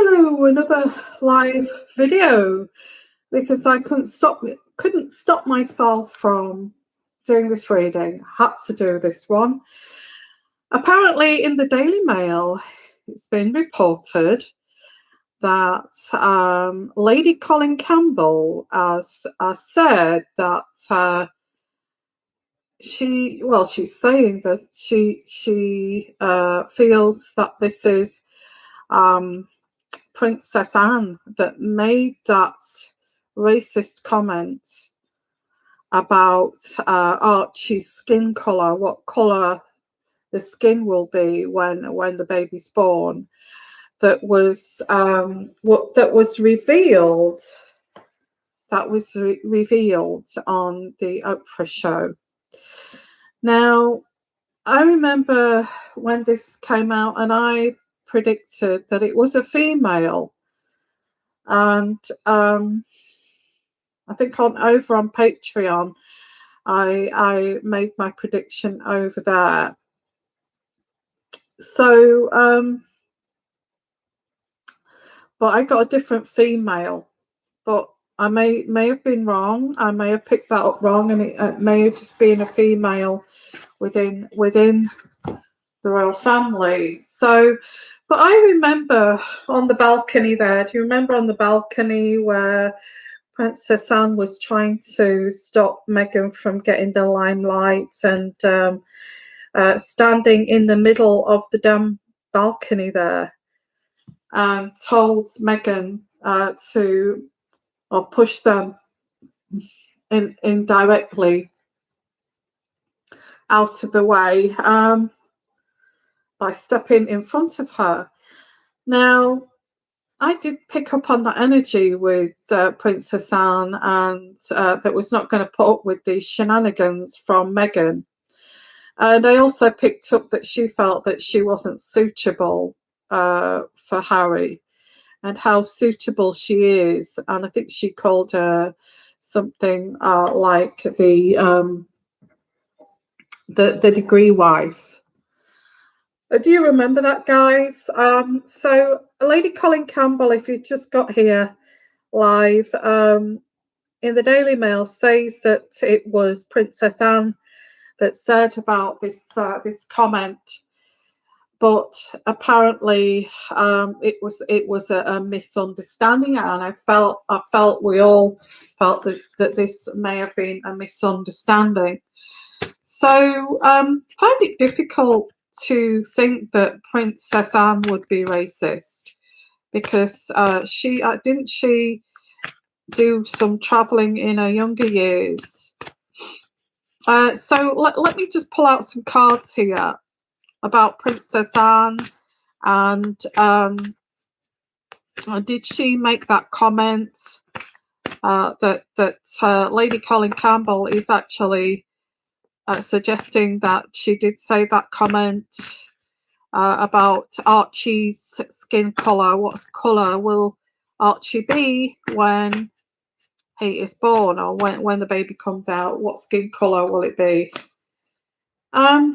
Hello, another live video because I couldn't stop myself from doing this reading. Had to do this one. Apparently, in the Daily Mail, it's been reported that Lady Colin Campbell has said that she's saying that she feels that this is Princess Anne that made that racist comment about Archie's skin colour, what colour the skin will be when the baby's born. That was revealed. That was revealed on the Oprah show. Now, I remember when this came out, and I predicted that it was a female, and I think over on Patreon, I made my prediction over there. So, but I got a different female, but I may have been wrong. I may have picked that up wrong, and it may have just been a female within the royal family. So, but I remember on the balcony there. Do you remember on the balcony where Princess Anne was trying to stop Meghan from getting the limelight and standing in the middle of the damn balcony there and told Meghan to push them indirectly out of the way by stepping in front of her. Now, I did pick up on that energy with Princess Anne, and that was not going to put up with the shenanigans from Meghan. And I also picked up that she felt that she wasn't suitable for Harry, and how suitable she is. And I think she called her something like the degree wife. Do you remember that, guys? So Lady Colin Campbell, if you just got here live, in the Daily Mail says that it was Princess Anne that said about this comment, but apparently it was a misunderstanding, and I felt we all felt that this may have been a misunderstanding. So find it difficult to think that Princess Anne would be racist, because she didn't she do some travelling in her younger years. So let me just pull out some cards here about Princess Anne, and did she make that comment that Lady Colin Campbell is actually suggesting that she did say that comment about Archie's skin colour. What colour will Archie be when he is born, or when the baby comes out? What skin colour will it be? I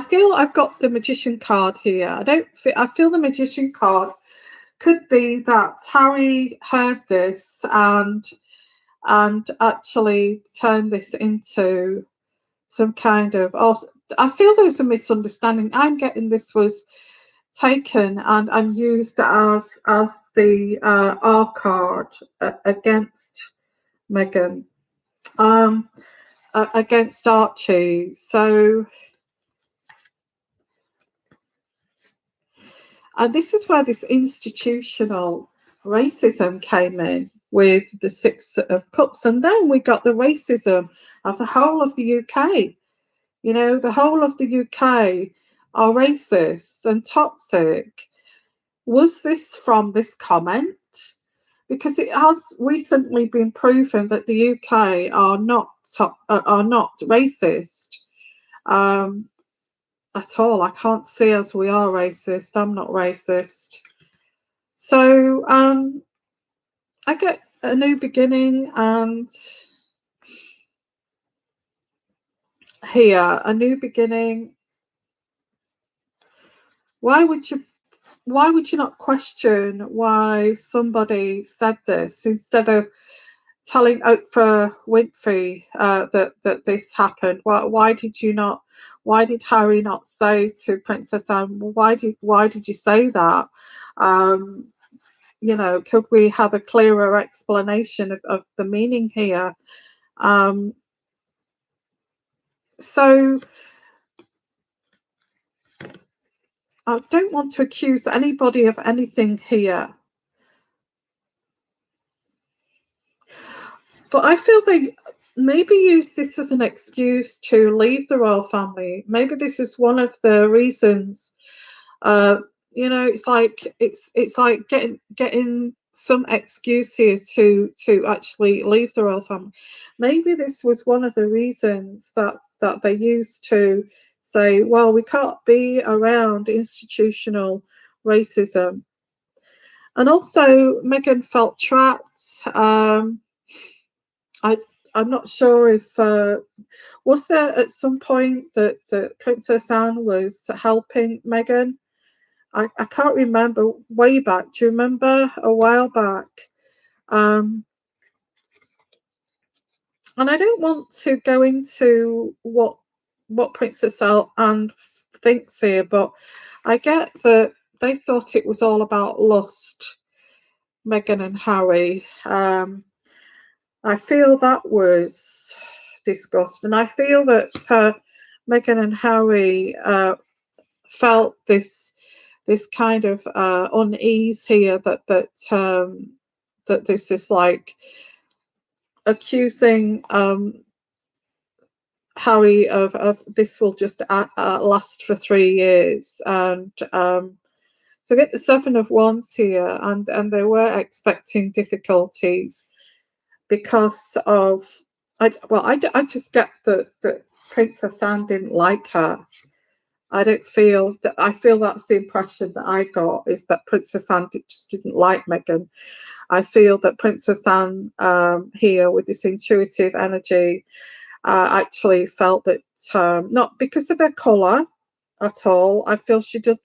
feel I've got the Magician card here. I feel the Magician card could be that Harry heard this and actually turned this into some kind of. I feel there's a misunderstanding. I'm getting this was taken and used as the R card against Meghan, against Archie. So. And this is where this institutional racism came in with the Six of Cups. And then we got the racism of the whole of the UK. You know, the whole of the UK are racist and toxic. Was this from this comment? Because it has recently been proven that the UK are not racist. At all. I can't see us. We are racist. I'm not racist. So I get a new beginning, and here a new beginning Why would you? Why would you not question why somebody said this instead of telling Oprah Winfrey that this happened? Why did you not? Why did Harry not say to Princess Anne? Why did you say that? Um, could we have a clearer explanation of the meaning here? Um, so I don't want to accuse anybody of anything here, but I feel they maybe use this as an excuse to leave the royal family. Maybe this is one of the reasons. Uh, it's like getting some excuse here to actually leave the royal family. Maybe this was one of the reasons that they used to say, well, we can't be around institutional racism. And also, Meghan felt trapped. I I'm not sure if was there at some point that Princess Anne was helping Meghan. I can't remember way back. Do you remember a while back? Um, and I don't want to go into what Princess Anne thinks here, but I get that they thought it was all about lust, Meghan and Harry. I feel that was discussed, and I feel that Meghan and Harry felt this kind of unease here that this is like accusing Harry of this will just last for 3 years, and so get the Seven of Wands here, and they were expecting difficulties because of I just get that Princess Anne didn't like her. I don't feel that. I feel that's the impression that I got, is that Princess Anne just didn't like Meghan. I feel that Princess Anne here with this intuitive energy actually felt that not because of her colour at all. I feel she did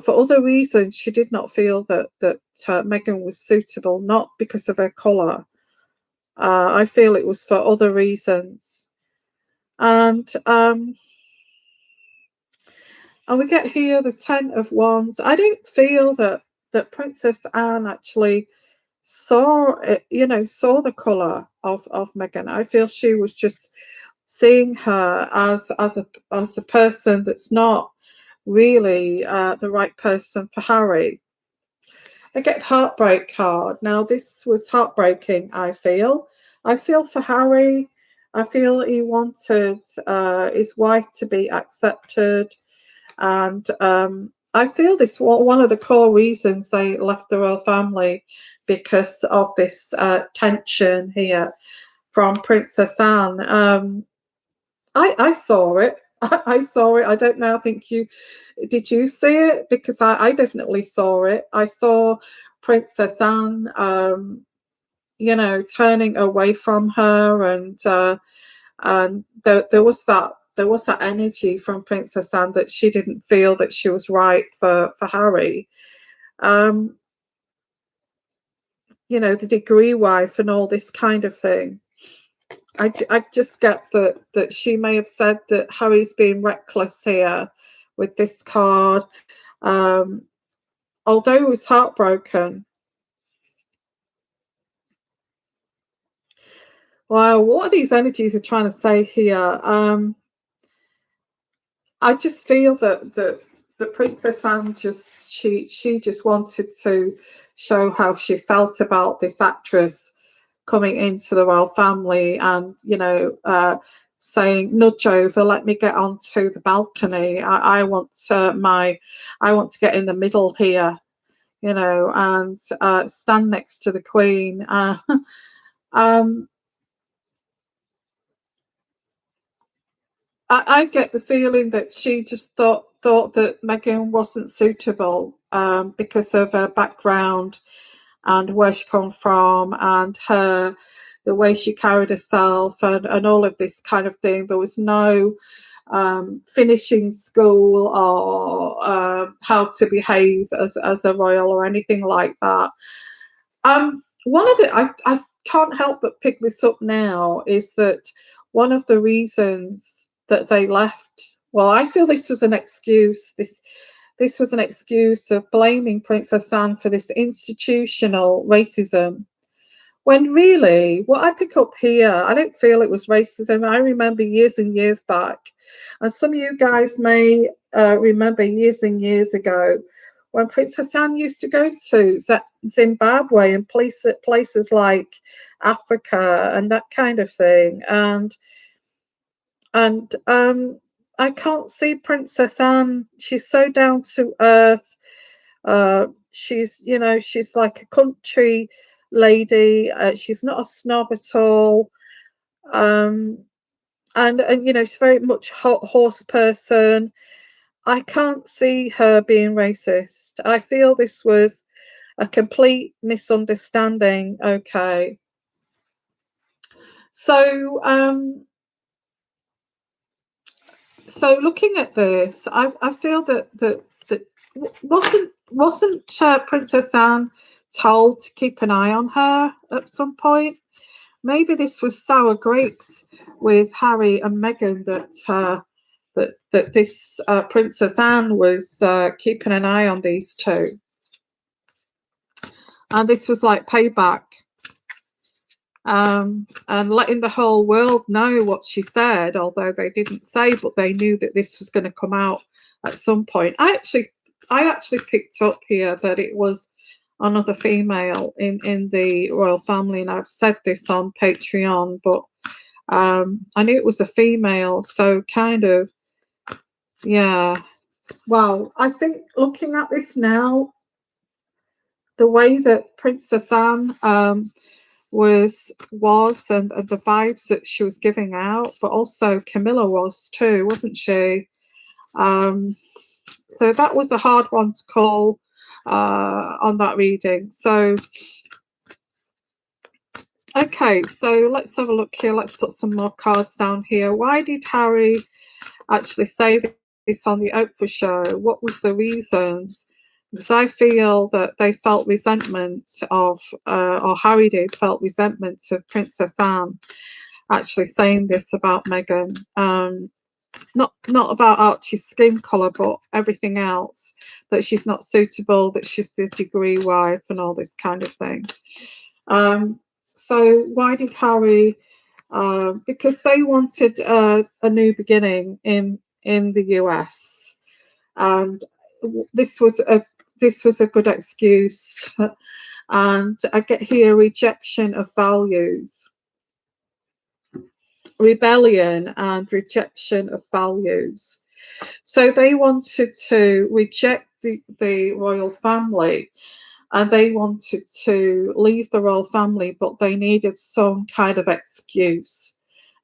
for other reasons. She did not feel that Meghan was suitable, not because of her colour. I feel it was for other reasons, and and we get here the Ten of Wands. I don't feel that Princess Anne actually saw it, saw the colour of Meghan. I feel she was just seeing her as a person that's not really the right person for Harry. I get the heartbreak card. Now this was heartbreaking. I feel for Harry. I feel he wanted his wife to be accepted. And I feel this one of the core reasons they left the royal family, because of this tension here from Princess Anne. I saw it. I saw it. I don't know. I think did. You see it? Because I definitely saw it. I saw Princess Anne, turning away from her, and there was that energy from Princess Anne that she didn't feel that she was right for Harry. Um, the degree wife and all this kind of thing. I just get that she may have said that Harry's being reckless here with this card. Um, Although he was heartbroken. Wow, what are these energies are trying to say here? I just feel that the Princess Anne she just wanted to show how she felt about this actress coming into the royal family, and saying, nudge over, let me get onto the balcony. I want I want to get in the middle here, and stand next to the Queen. Um, I get the feeling that she just thought that Meghan wasn't suitable, because of her background and where she come from, and the way she carried herself, and all of this kind of thing. There was no finishing school or how to behave as a royal or anything like that. One of the I can't help but pick this up now is that one of the reasons that they left. Well, I feel this was an excuse. This was an excuse of blaming Princess Anne for this institutional racism. When really, what I pick up here, I don't feel it was racism. I remember years and years back, and some of you guys may remember years and years ago when Princess Anne used to go to Zimbabwe and places like Africa and that kind of thing. And I can't see Princess Anne. She's so down to earth. She's, you know, she's like a country lady. She's not a snob at all. And you know, she's very much horse person. I can't see her being racist. I feel this was a complete misunderstanding. Okay. So so looking at this, I feel that wasn't Princess Anne told to keep an eye on her at some point? Maybe this was sour grapes with Harry and Meghan that this Princess Anne was keeping an eye on these two, and this was like payback, and letting the whole world know what she said, although they didn't say, but they knew that this was going to come out at some point. I actually picked up here that it was another female in the royal family, and I've said this on Patreon, but I knew it was a female, so kind of, yeah. Well, I think looking at this now, the way that Princess Anne was and the vibes that she was giving out, but also Camilla was too, wasn't she? So that was a hard one to call on that reading. So okay, so let's have a look here. Let's put some more cards down here. Why did Harry actually say this on the Oprah show? What was the reasons? Because I feel that they felt resentment of, or Harry did, felt resentment of Princess Anne actually saying this about Meghan. Not about Archie's skin colour, but everything else, that she's not suitable, that she's the degree wife and all this kind of thing. So why did Harry? Because they wanted a new beginning in the US, and this was a good excuse. And I get here rejection of values, rebellion and rejection of values. So they wanted to reject the royal family, and they wanted to leave the royal family, but they needed some kind of excuse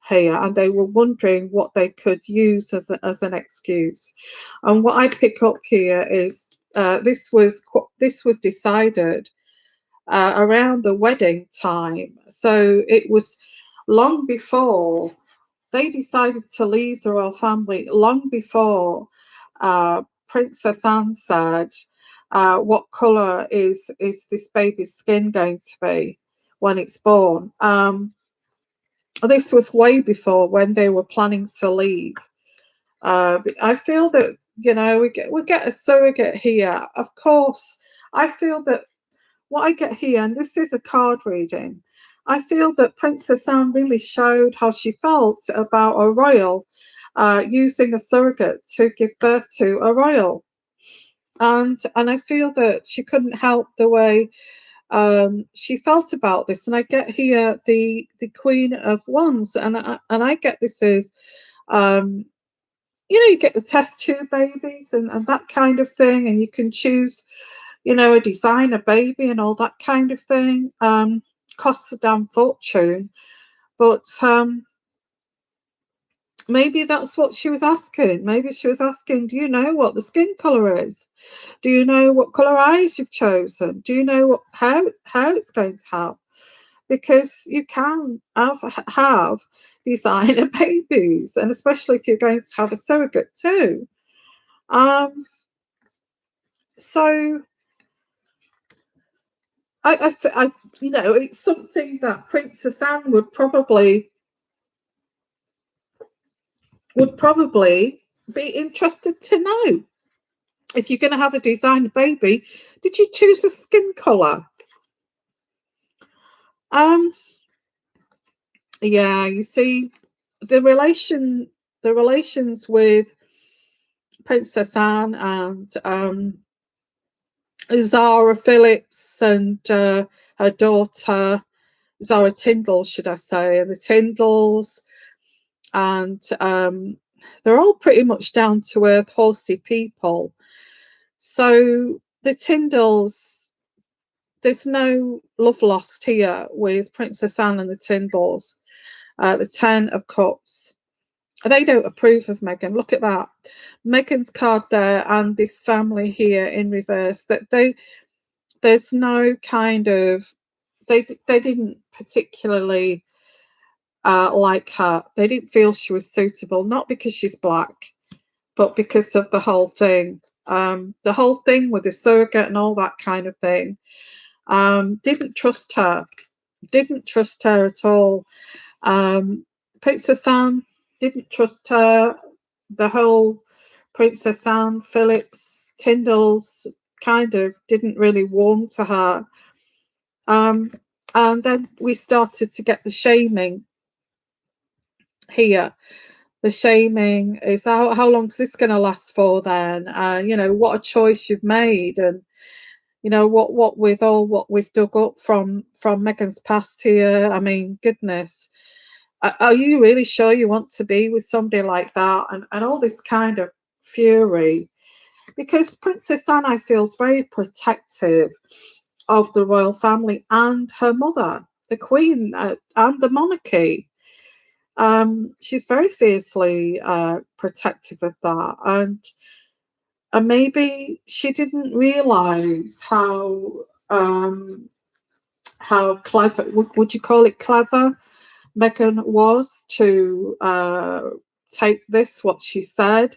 here, and they were wondering what they could use as an excuse. And what I pick up here is this was decided around the wedding time, so it was long before they decided to leave the royal family, long before Princess Anne said, what colour is this baby's skin going to be when it's born? This was way before when they were planning to leave. I feel that, you know, we get a surrogate here. Of course, I feel that what I get here, and this is a card reading, I feel that Princess Anne really showed how she felt about a royal using a surrogate to give birth to a royal. And I feel that she couldn't help the way she felt about this. And I get here the Queen of Wands, and I get this as you know, you get the test tube babies and that kind of thing, and you can choose, you know, a designer baby and all that kind of thing. Costs a damn fortune, but maybe that's what she was asking. Maybe she was asking, do you know what the skin colour is? Do you know what colour eyes you've chosen? Do you know what hair it's going to have? because you can have designer babies, and especially if you're going to have a surrogate too. So I, you know, it's something that Princess Anne would probably be interested to know. If you're going to have a designer baby, did you choose a skin color? Yeah, you see, the relations with Princess Anne and Zara Phillips and her daughter Zara Tyndall, should I say, and the Tyndalls, and they're all pretty much down to earth, horsey people. So the Tyndalls, there's no love lost here with Princess Anne and the Tyndalls. The Ten of Cups. They don't approve of Meghan. Look at that. Meghan's card there and this family here in reverse. That there's no kind of they didn't particularly like her. They didn't feel she was suitable, not because she's black, but because of the whole thing. The whole thing with the surrogate and all that kind of thing. Didn't trust her. Didn't trust her at all. Princess Anne didn't trust her. The whole Princess Anne, Phillips, Tyndalls kind of didn't really warm to her. And then we started to get the shaming here. The shaming is how long is this going to last for then? You know, what a choice you've made, and you know what with all what we've dug up from Meghan's past here. I mean, goodness, are you really sure you want to be with somebody like that? And all this kind of fury, because Princess Anne, I feel, is very protective of the royal family and her mother, the Queen, and the monarchy. She's very fiercely protective of that, and maybe she didn't realise how clever, would you call it clever, Meghan was to take this, what she said,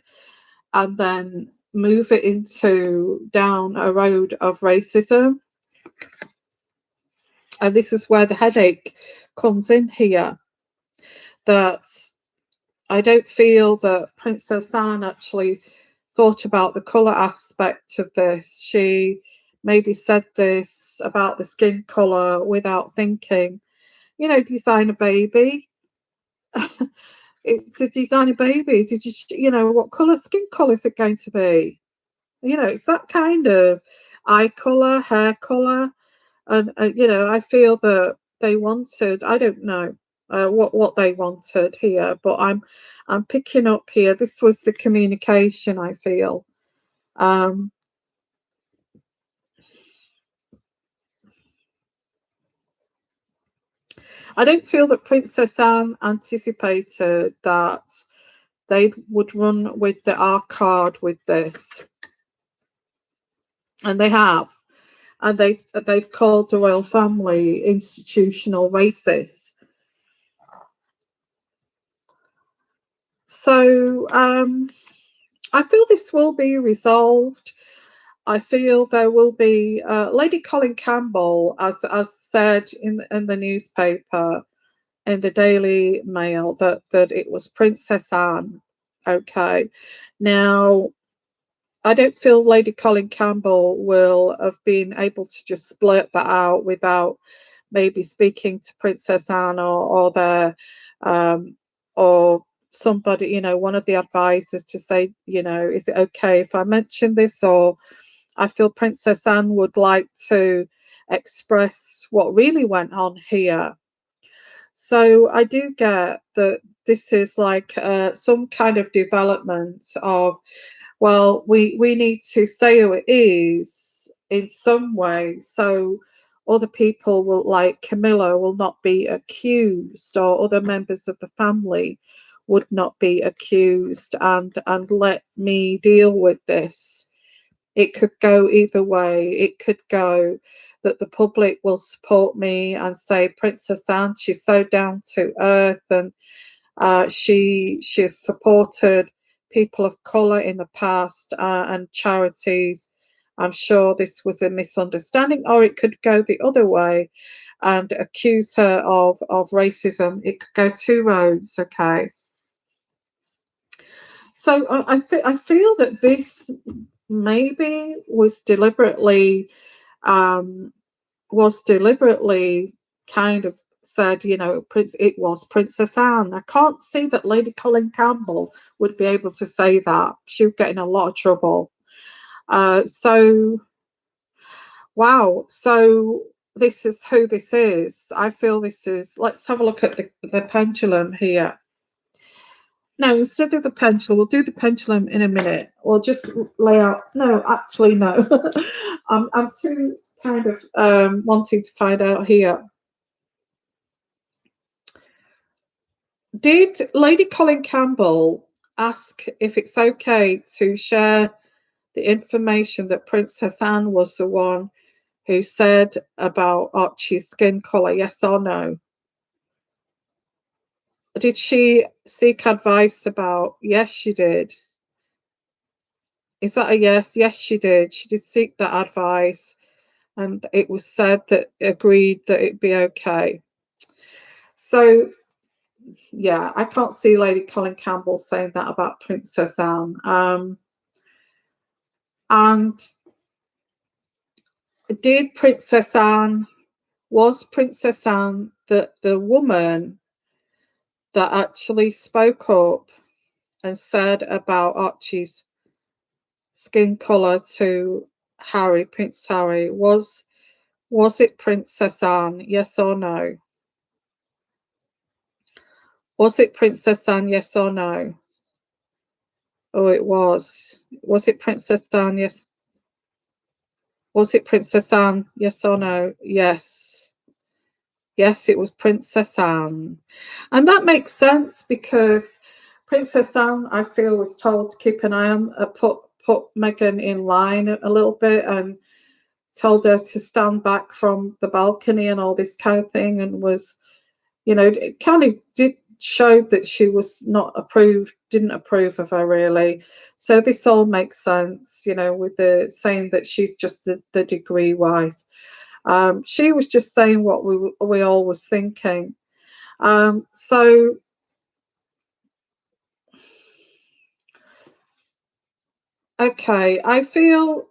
and then move it into down a road of racism. And this is where the headache comes in here. That I don't feel that Princess Anne actually thought about the colour aspect of this. She maybe said this about the skin colour without thinking. You know, designer baby. It's a designer baby. Did you know, what colour, skin colour is it going to be? You know, it's that kind of eye colour, hair colour. And, you know, I feel that they wanted, I don't know what they wanted here, but I'm picking up here. This was the communication, I feel. I don't feel that Princess Anne anticipated that they would run with the R card with this, and they have, and they've called the royal family institutional racist. So I feel this will be resolved. I feel there will be Lady Colin Campbell, as said in the newspaper, in the Daily Mail, that it was Princess Anne. Okay, now I don't feel Lady Colin Campbell will have been able to just blurt that out without maybe speaking to Princess Anne or their or somebody, you know, one of the advisors to say, you know, is it okay if I mention this? Or I feel Princess Anne would like to express what really went on here. So I do get that this is like some kind of development of, well, we need to say who it is in some way, so other people will, like Camilla, will not be accused, or other members of the family would not be accused, and let me deal with this. It could go either way. It could go that the public will support me and say Princess Anne, she's so down to earth, and she's supported people of colour in the past and charities. I'm sure this was a misunderstanding, or it could go the other way and accuse her of racism. It could go two roads, okay? So I feel that this maybe was deliberately kind of said, you know, it was Princess Anne. I can't see that Lady Colin Campbell would be able to say that. She would get in a lot of trouble. So, wow. So this is who this is. I feel this is. Let's have a look at the pendulum here. No, instead of the pendulum, we'll do the pendulum in a minute. We'll just lay out. No, actually, no. I'm too kind of wanting to find out here. Did Lady Colin Campbell ask if it's okay to share the information that Princess Anne was the one who said about Archie's skin colour? Yes or no? Did she seek advice about? Yes, she did. Is that a yes? Yes, she did. She did seek that advice, and it was said that agreed that it'd be okay. So, yeah, I can't see Lady Colin Campbell saying that about Princess Anne. And did Princess Anne, was Princess Anne the woman that actually spoke up and said about Archie's skin colour to Harry, Prince Harry? Was it Princess Anne? Yes or no? Was it Princess Anne? Yes or no? Oh, it was. Was it Princess Anne? Yes. Was it Princess Anne? Yes or no? Yes. Yes, it was Princess Anne. And that makes sense because Princess Anne, I feel, was told to keep an eye on, put Meghan in line a little bit and told her to stand back from the balcony and all this kind of thing, and was, you know, it kind of did show that she was not didn't approve of her really. So this all makes sense, you know, with the saying that she's just the degree wife. She was just saying what we all was thinking. So okay, I feel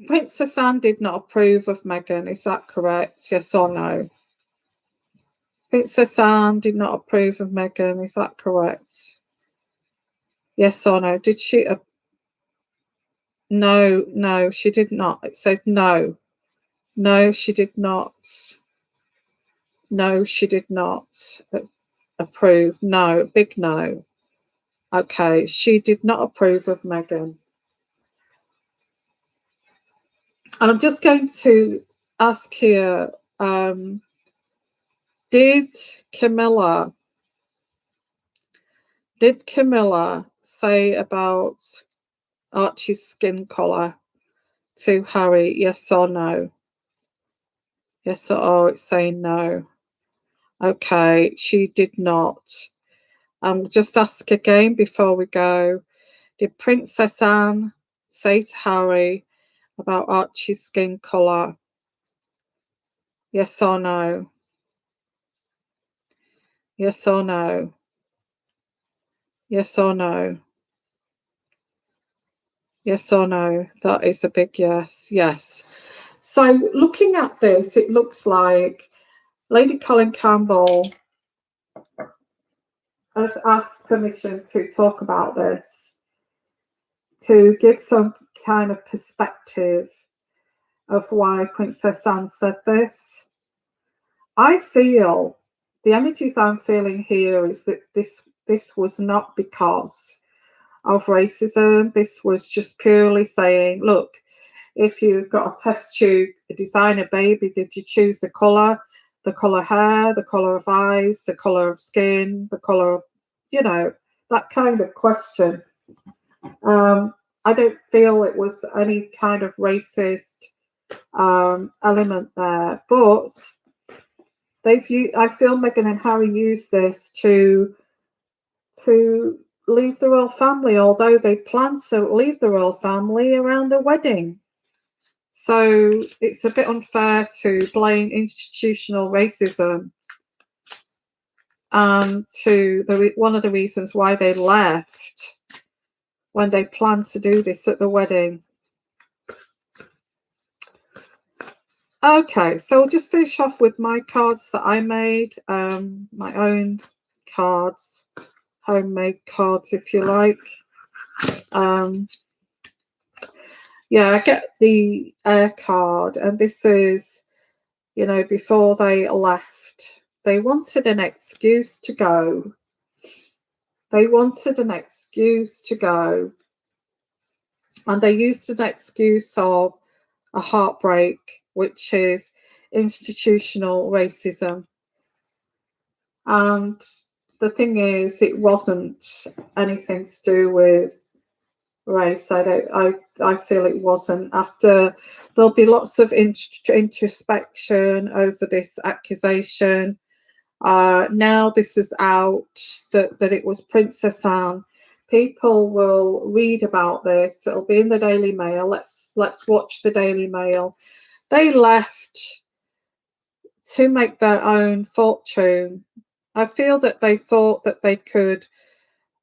Princess Anne did not approve of Meghan. Is that correct? Yes or no? Princess Anne did not approve of Meghan. Is that correct? Yes or no? Did she? No, no, she did not. It says no. No, she did not. No, she did not approve. No, big no. Okay, she did not approve of Meghan. And I'm just going to ask here, did Camilla say about Archie's skin colour to Harry? Yes or no? Yes or oh, it's saying no. Okay, she did not. Just ask again before we go. Did Princess Anne say to Harry about Archie's skin colour? Yes or no? Yes or no? Yes or no? Yes or no? That is a big yes. Yes. So looking at this, it looks like Lady Colin Campbell has asked permission to talk about this, to give some kind of perspective of why Princess Anne said this. I feel the energies I'm feeling here is that this was not because of racism. This was just purely saying, look, if you've got a test tube, a designer baby, did you choose the colour hair, the colour of eyes, the colour of skin, the colour of, you know, that kind of question. I don't feel it was any kind of racist element there. But I feel Meghan and Harry used this to leave the royal family, although they planned to leave the royal family around the wedding. So it's a bit unfair to blame institutional racism to one of the reasons why they left when they planned to do this at the wedding. Okay, so I'll just finish off with my cards that I made, my own cards, homemade cards, if you like. Yeah, I get the air card, and this is, before they left, they wanted an excuse to go. They wanted an excuse to go, and they used an excuse of a heartbreak, which is institutional racism. And the thing is, it wasn't anything to do with race. I feel it wasn't. After, there'll be lots of introspection over this accusation. Now this is out that it was Princess Anne. People will read about this. It'll be in the Daily Mail. Let's watch the Daily Mail. They left to make their own fortune. I feel that they thought that they could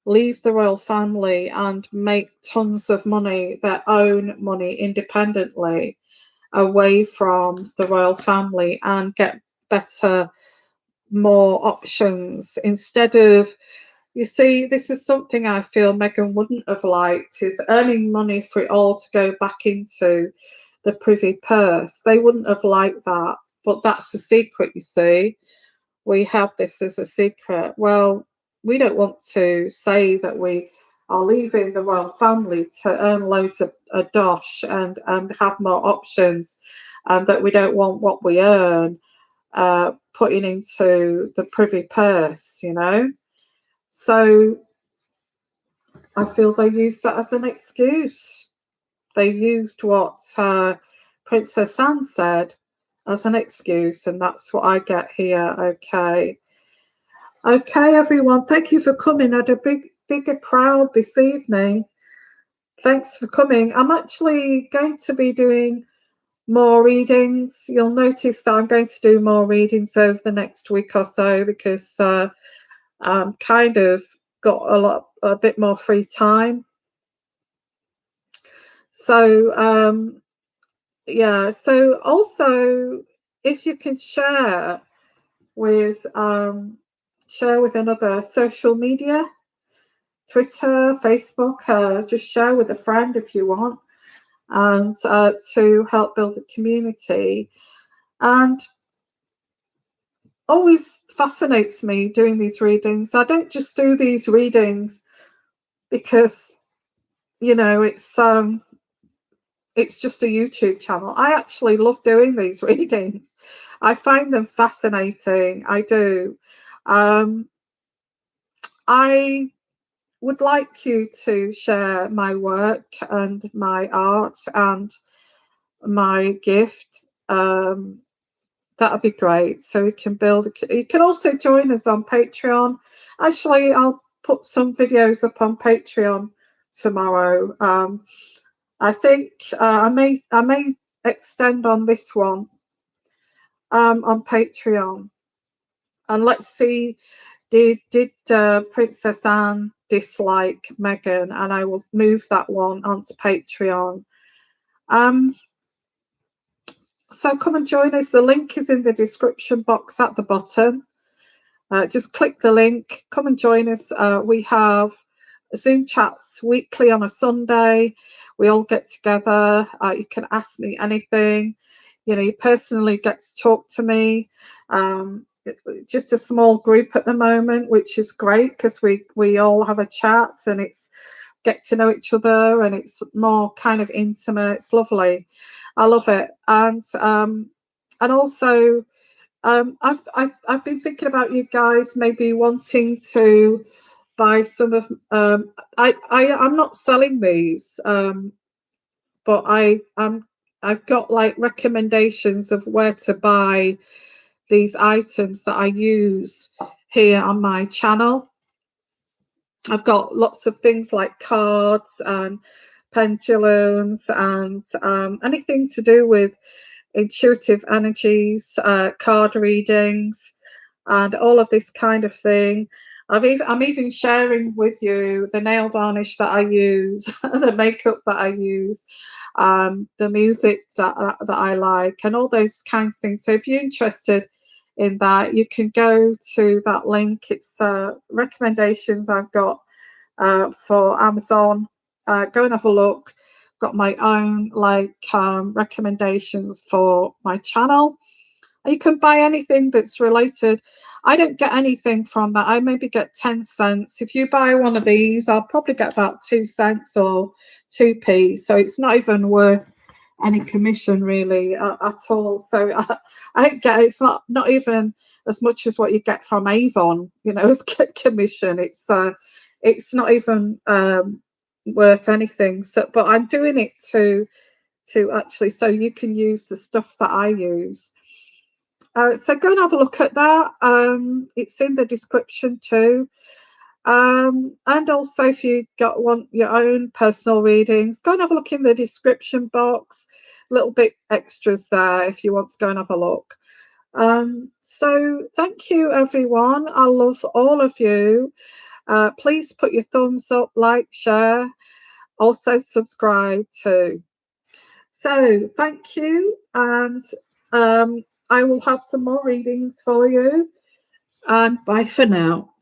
leave the royal family and make tons of money, their own money, independently, away from the royal family, and get better, more options instead of, you see, this is something I feel Meghan wouldn't have liked, is earning money for it all to go back into the privy purse. They wouldn't have liked that, but that's the secret, you see. We have this as a secret. Well, we don't want to say that we are leaving the royal family to earn loads of dosh and have more options, and that we don't want what we earn putting into the privy purse, So I feel they used that as an excuse. They used what Princess Anne said as an excuse, and that's what I get here. Okay, everyone, thank you for coming. I had a bigger crowd this evening. Thanks for coming. I'm actually going to be doing more readings. You'll notice that I'm going to do more readings over the next week or so, because I'm kind of got a bit more free time. So yeah. So also, if you can share with another social media, Twitter, Facebook, just share with a friend if you want, and to help build the community. And always fascinates me doing these readings. I don't just do these readings because it's just a YouTube channel. I actually love doing these readings. I find them fascinating. I do. I would like you to share my work and my art and my gift. That would be great. So we can build. You can also join us on Patreon. Actually, I'll put some videos up on Patreon tomorrow. I think I may extend on this one on Patreon, and let's see. Did Princess Anne dislike Meghan? And I will move that one onto Patreon. So come and join us. The link is in the description box at the bottom. Just click the link. Come and join us. We have Zoom chats weekly on a Sunday. We all get together. You can ask me anything. You personally get to talk to me. Just a small group at the moment, which is great because we all have a chat and it's get to know each other, and it's more kind of intimate. It's lovely. I love it. And also I've been thinking about you guys maybe wanting to buy some of I'm not selling these, but I've got like recommendations of where to buy these items that I use here on my channel. I've got lots of things like cards and pendulums and anything to do with intuitive energies, card readings, and all of this kind of thing. I'm even sharing with you the nail varnish that I use, the makeup that I use, the music that I like, and all those kinds of things. So if you're interested in that, you can go to that link. It's recommendations I've got for Amazon. Go and have a look. Got my own recommendations for my channel. You can buy anything that's related. I don't get anything from that. I maybe get 10 cents. If you buy one of these, I'll probably get about 2 cents or 2p. So it's not even worth any commission really at all. So I don't get it. It's not even as much as what you get from Avon, as commission. It's not even worth anything. So, but I'm doing it to actually so you can use the stuff that I use. So go and have a look at that. It's in the description too. And also, if you want your own personal readings, go and have a look in the description box. A little bit extras there if you want to go and have a look. So thank you, everyone. I love all of you. Please put your thumbs up, like, share, also subscribe too. So thank you, and I will have some more readings for you, and bye for now.